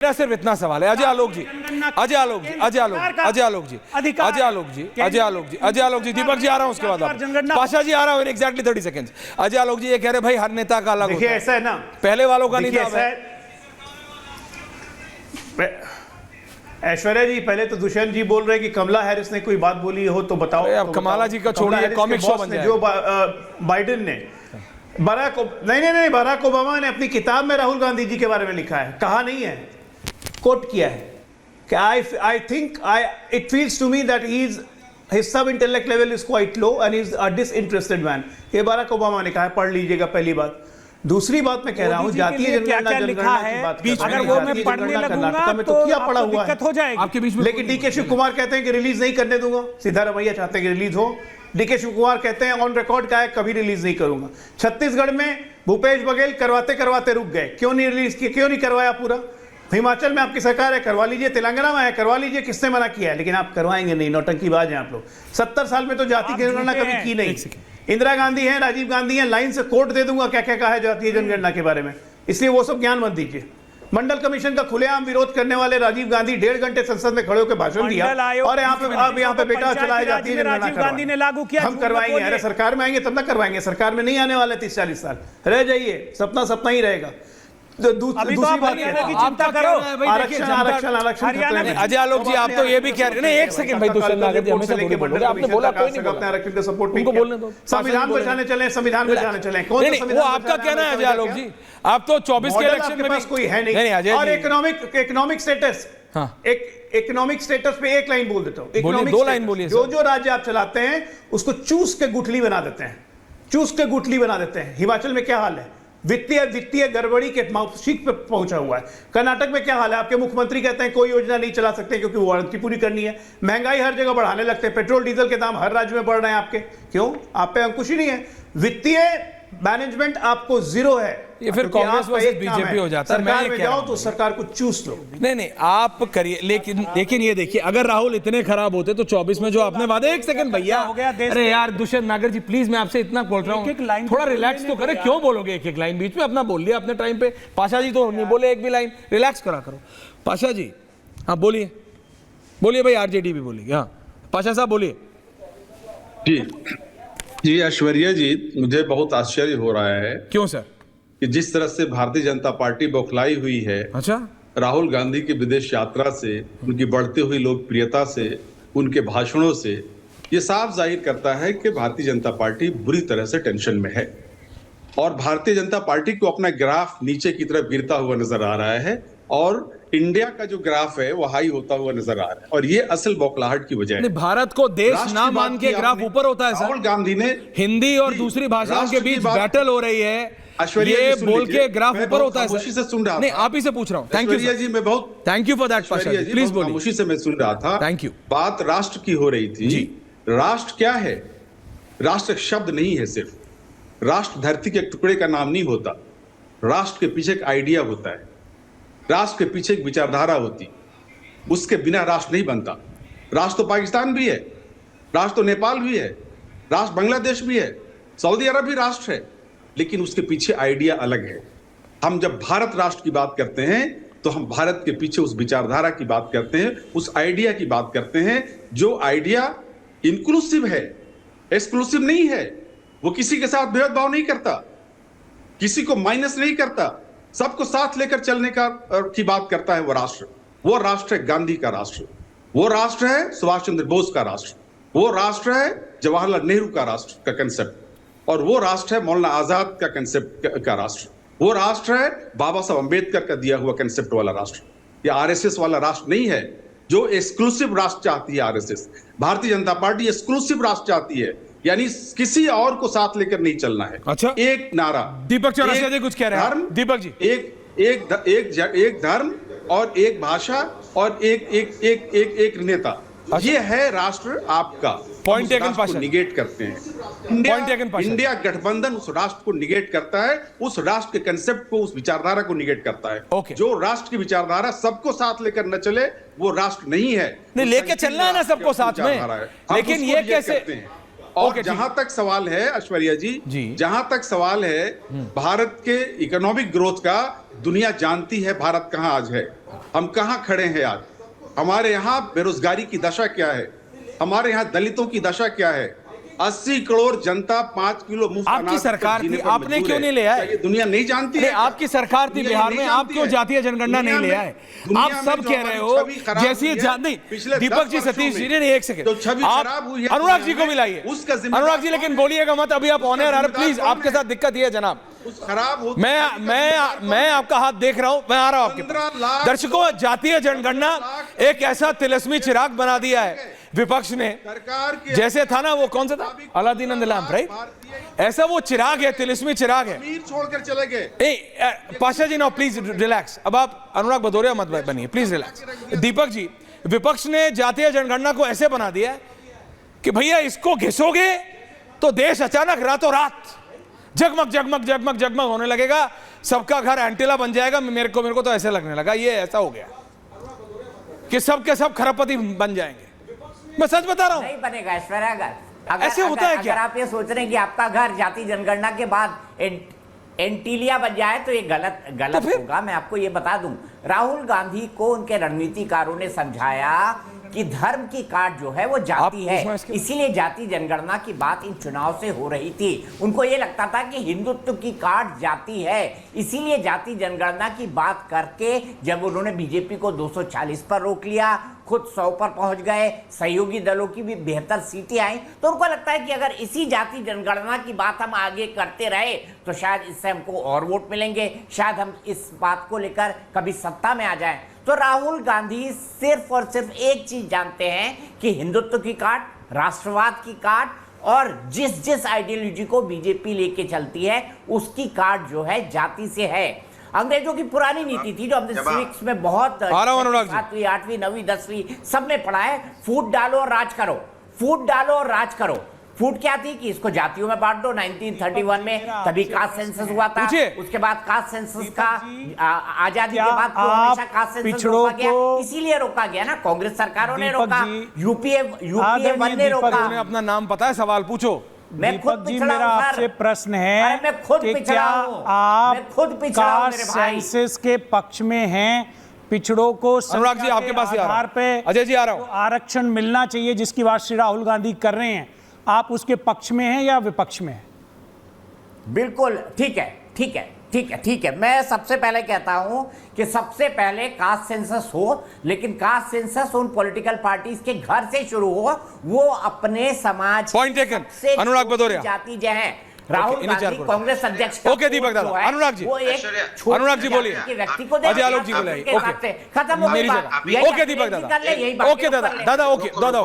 मेरा सिर्फ इतना सवाल है। अजय आलोक जी, अजय आलोक जी, अजय आलोक, अजय आलोक जी, अजय आलोक जी, अजय आलोक जी, अजय आलोक जी, दीपक जी आ रहा हूं, उसके बाद आप पाशा जी आ रहा हूं, एग्जैक्टली 30 सेकंड्स। अजय आलोक जी ये कह रहे भाई हर नेता का अलग होता है। ऐसा है ना, पहले वालों का नहीं था। ऐश्वर्या जी पहले तो दुष्यंत जी बोल रहे हैं कि कमला हैरिस ने कोई बात बोली हो तो बताओ। अब कमला जी का छोड़िए, कॉमिक शो बन जाए। जो बाइडेन ने नहीं बराक ओबामा ने अपनी किताब में राहुल गांधी जी के बारे में लिखा है, कहा नहीं है, कोट किया है कि I think it feels to me that he is his sub intellect level is quite low and he is a disinterested man। ये बराक ओबामा ने कहा है, पढ़ लीजिएगा। पहली बात। दूसरी बात मैं कह रहा हूँ, जातीय जनगणना की बात कर अगर वो मैं पढ़ने लगूंगा तो क्या पढ़ा हुआ है हो जाएगी आपके बीच में। लेकिन डीके शिव कुमार कहते हैं कि रिलीज नहीं करने दूंगा, सिद्धारमैया चाहते हैं कि रिलीज हो। डीके शिव कुमार कहते हैं ऑन रिकॉर्ड का है कभी रिलीज नहीं करूंगा। छत्तीसगढ़ में भूपेश बघेल करवाते करवाते रुक गए, क्यों नहीं रिलीज किया, क्यों नहीं करवाया पूरा। हिमाचल में आपकी सरकार है, करवा लीजिए। तेलंगाना में है, करवा लीजिए। किसने मना किया है, लेकिन आप करवाएंगे नहीं, नौटंकीबाज हैं आप लोग। 70 साल में तो जाति की जनगणना कभी की नहीं। इंदिरा गांधी हैं, राजीव गांधी हैं, लाइन से कोट दे दूंगा क्या क्या कहा है जातीय जनगणना के बारे में, इसलिए वो सब ज्ञान मत दीजिए। मंडल कमीशन का खुलेआम विरोध करने वाले राजीव गांधी 1.5 घंटे संसद में खड़े होकर भाषण दिया और यहाँ पे बेटा चलाया जातीय जनगणना लागू किया। हम करवाएंगे, अरे सरकार में आएंगे तब तक करवाएंगे, सरकार में नहीं आने वाले 30-40 साल रह जाइए, सपना सपना ही रहेगा। दूसरी बात चिंता करो, आरक्षण। अजय आलोक जी आप तो ये भी कह रहे हैं, एक सेकंड भाई, आपने बोला कोई नहीं अपने आरक्षण का सपोर्ट नहीं बोलने दो। संविधान बचाने चले, संविधान बचाने चले, कौन वो आपका कहना है अजय आलोक जी। आप तो 24 के इलेक्शन में कोई है नहीं। और इकोनॉमिक स्टेटस, इकोनॉमिक स्टेटस पे एक लाइन बोल देता हूँ, 2 लाइन बोलिए। जो राज्य आप चलाते हैं उसको चूस के गुठली बना देते हैं, चूस के गुठली बना देते हैं। हिमाचल में क्या हाल है, वित्तीय गड़बड़ी के शीख पे पहुंचा हुआ है। कर्नाटक में क्या हाल है, आपके मुख्यमंत्री कहते हैं कोई योजना नहीं चला सकते क्योंकि वारंटी पूरी करनी है। महंगाई हर जगह बढ़ाने लगते हैं, पेट्रोल डीजल के दाम हर राज्य में बढ़ रहे हैं आपके, क्यों, आप पे अंकुश ही नहीं है। वित्तीय मैनेजमेंट आपको जीरो है। ये फिर कांग्रेस वर्सेस बीजेपी हो जाता है। सरकार में जाओ तो सरकार को चूस लो। नहीं आप करिए, लेकिन ये देखिए, अगर राहुल इतने खराब होते तो 24 में जो आपने वादे, एक सेकंड भैया, अरे यार दुष्यंत नागर जी प्लीज, मैं आपसे इतना बोल रहा हूँ, थोड़ा रिलैक्स तो करें। क्यों बोलोगे एक लाइन, बीच में अपना बोल लिया अपने टाइम पे। पाशा जी तो नहीं बोले एक भी लाइन, रिलैक्स करा करो। पाशा जी हाँ बोलिए, बोलिए भाई, आरजेडी भी बोलिए। हाँ पाशा साहब बोलिए। जी ऐश्वर्या जी, मुझे बहुत आश्चर्य हो रहा है। क्यों सर? कि जिस तरह से भारतीय जनता पार्टी बौखलाई हुई है, अच्छा, राहुल गांधी की विदेश यात्रा से, उनकी बढ़ती हुई लोकप्रियता से, उनके भाषणों से, ये साफ जाहिर करता है कि भारतीय जनता पार्टी बुरी तरह से टेंशन में है और भारतीय जनता पार्टी को अपना ग्राफ नीचे की तरफ गिरता हुआ नजर आ रहा है और इंडिया का जो ग्राफ है वो हाई होता हुआ नजर आ रहा है और ये असल बौखलाहट की वजह है। भारत को देश ना मान के ग्राफ ऊपर होता है सर। राहुल गांधी ने हिंदी और दूसरी भाषाओं के बीच बैटल हो रही है, ये बोल के ग्राफ ऊपर होता है सर। से सुन रहा था, नहीं आप ही से पूछ रहा हूँ। थैंक यू जी, मैं बहुत thank you for that Pasha ji, please बोलिए। खामोशी से मैं सुन रहा था। Thank you. बात राष्ट्र की हो रही थी जी। राष्ट्र क्या है? राष्ट्र शब्द नहीं है सिर्फ। राष्ट्र धरती के एक टुकड़े का नाम नहीं होता। राष्ट्र के पीछे एक आइडिया होता है, राष्ट्र के पीछे एक विचारधारा होती, उसके बिना राष्ट्र नहीं बनता। राष्ट्र तो पाकिस्तान भी है, राष्ट्र तो नेपाल भी है, राष्ट्र बांग्लादेश भी है, सऊदी अरब भी राष्ट्र है, लेकिन उसके पीछे आइडिया अलग है। हम जब भारत राष्ट्र की बात करते हैं तो हम भारत के पीछे उस विचारधारा की बात करते हैं, उस आइडिया की बात करते हैं जो आइडिया इंक्लूसिव है, एक्सक्लूसिव नहीं है। वो किसी के साथ भेदभाव नहीं करता, किसी को माइनस नहीं करता, सबको साथ लेकर चलने की बात करता है। वो राष्ट्र है गांधी का राष्ट्र, वो राष्ट्र है सुभाष चंद्र बोस का राष्ट्र, वो राष्ट्र है जवाहरलाल नेहरू का राष्ट्र का कंसेप्ट, और वो राष्ट्र है मौलाना आजाद का कंसेप्ट का राष्ट्र, वो राष्ट्र है बाबा साहब अंबेडकर का दिया हुआ कंसेप्ट वाला राष्ट्र। ये आरएसएस वाला राष्ट्र नहीं है जो एक्सक्लूसिव राष्ट्र चाहती है RSS. Bharatiya Janata party exclusive राष्ट्र चाहती है, यानी किसी और को साथ लेकर नहीं चलना है। अच्छा, एक नारा। दीपक चौरसिया जी कुछ कह रहे हैं। दीपक जी, एक धर्म और एक भाषा और एक नेता। अच्छा। ये है राष्ट्र आपका। Point taken Pasha. निगेट करते हैं। इंडिया गठबंधन उस राष्ट्र को निगेट करता है, उस राष्ट्र के कंसेप्ट को, उस विचारधारा को निगेट करता है। okay. जो राष्ट्र की विचारधारा सबको साथ लेकर न चले वो राष्ट्र नहीं है। नहीं, लेके चलना है ना सबको साथ में, लेकिन ये कैसे? और ओके, जहां तक सवाल है ऐश्वर्या जी। जी, जहां तक सवाल है भारत के इकोनॉमिक ग्रोथ का, दुनिया जानती है भारत कहां आज है, हम कहां खड़े हैं आज। हमारे यहाँ बेरोजगारी की दशा क्या है, हमारे यहाँ दलितों की दशा क्या है। 80 करोड़ जनता 5 किलो मुफ्त आपकी अनाज सरकार जीने थी, पर आपने मजबूर क्यों है। नहीं ले आए? क्या ये दुनिया नहीं जानती है? आपकी सरकार थी दुनिया बिहार नहीं में, आप जानती क्यों है? जातीय जनगणना नहीं ले आए? दुनिया आप में सब जो कह हमारी रहे हो छवि खराब जैसी हुई है, नहीं, पिछले दीपक 10 जी, वर्षों सतीश जी में ने एक सेकंड, जो छवि आप खराब हुई है अनुराग जी दुनिया को भी में, लाइए। उसका जिम्मेदार अनुराग जी लेकिन कौन है? बोलिएगा मत, अभी आप ऑन एयर आ रहे, जिम्मेदार प्लीज, कौन आपके है? साथ दिक्कत ये है जनाब, उस खराब होती मैं आपका हाथ देख रहा हूं, मैं आ रहा हूं आपके 15 पास। लाख दर्शकों, जातीय जनगणना एक ऐसा तिलस्मी चिराग बना दिया है विपक्ष ने, सरकार के जैसे था ना वो कौन सा था, Aladdin and the lamp, right? ऐसा वो चिराग है, तिलस्मी चिराग है। अमीर छोड़कर चले गए। पाशा जी, नाउ प्लीज रिलैक्स, अब आप अनुराग भदौरिया मत बनिए, प्लीज रिलैक्स। दीपक जी, विपक्ष ने जातीय जनगणना को ऐसे बना दिया कि भैया इसको घिसोगे तो देश अचानक रातों रात जगमग जगमग जगमग जगमग होने लगेगा, सबका घर एंटीला बन जाएगा। मेरे को तो ऐसे लगने लगा, ये ऐसा हो गया कि सब के सब खरबपति बन जाएंगे। मैं सच बता रहा हूं, नहीं बनेगा ऐश्वर्या। ऐसे होता है क्या? अगर आप ये सोच रहे हैं कि आपका घर जाति जनगणना के बाद एंटीलिया बन जाए तो ये गलत फिर? होगा। मैं आपको ये बता दूं, राहुल गांधी को उनके रणनीतिकारों ने समझाया कि धर्म की काट जो है वो जाति है, इसीलिए जाति जनगणना की बात इन चुनाव से हो रही थी। उनको ये लगता था कि हिंदुत्व की काट जाति है, इसीलिए जाति जनगणना की बात करके जब उन्होंने बीजेपी को 240 पर रोक लिया, खुद 100 पर पहुंच गए, सहयोगी दलों की भी 72 सीटें आई, तो उनको लगता है कि अगर इसी जाति जनगणना की बात हम आगे करते रहे तो शायद इससे हमको और वोट मिलेंगे, शायद हम इस बात को लेकर कभी सत्ता में आ जाएं। तो राहुल गांधी सिर्फ और सिर्फ एक चीज जानते हैं कि हिंदुत्व की काट, राष्ट्रवाद की काट, और जिस आइडियोलॉजी को बीजेपी लेके चलती है उसकी काट जो है जाति से है। अंग्रेजों की पुरानी नीति थी जो हमने सिविक्स में बहुत 7वीं 8वीं 9वीं 10वीं सब में पढ़ा है, फूट डालो और राज करो, फूट डालो और राज करो। फूट क्या थी कि इसको जातियों में बांट दो। 1931 में तभी कास्ट सेंसस हुआ था, उसके बाद कास्ट सेंसस का आजादी के बाद तो हमेशा कास्ट सेंसस रोका गया, इसीलिए रोका गया ना, कांग्रेस सरकारों ने रोका, यूपीए 1 ने रोका। अपना नाम पता है, सवाल पूछो। मैं खुद जी, मेरा आपसे प्रश्न है मैं खुद कि पिछड़ा क्या हूं, आप मैं खुद पिछड़ा हूं मेरे भाई। सेंसस के पक्ष में हैं? पिछड़ों को अनुराग जी आपके पास आधार पे अजय जी आ रहा हूं, आरक्षण मिलना चाहिए जिसकी बात श्री राहुल गांधी कर रहे हैं, आप उसके पक्ष में हैं या विपक्ष में हैं? बिल्कुल ठीक है, ठीक है, ठीक है, ठीक है। मैं सबसे पहले कहता हूं कि सबसे पहले कास्ट सेंसस हो, लेकिन कास्ट सेंसस उन पॉलिटिकल पार्टीज के घर से शुरू हो, वो अपने समाज पॉइंट टेकन। अनुराग भदौरिया जाति जो है, राहुल गांधी कांग्रेस अध्यक्ष ओके दीपक दादा, अनुराग जी, वो एक अनुराग जी बोलिए, व्यक्ति को अजय आलोक जी बोलिए, खत्म हो गई बात। ओके दीपक दादा, ओके दादा, ओके दादा, ओके दादा।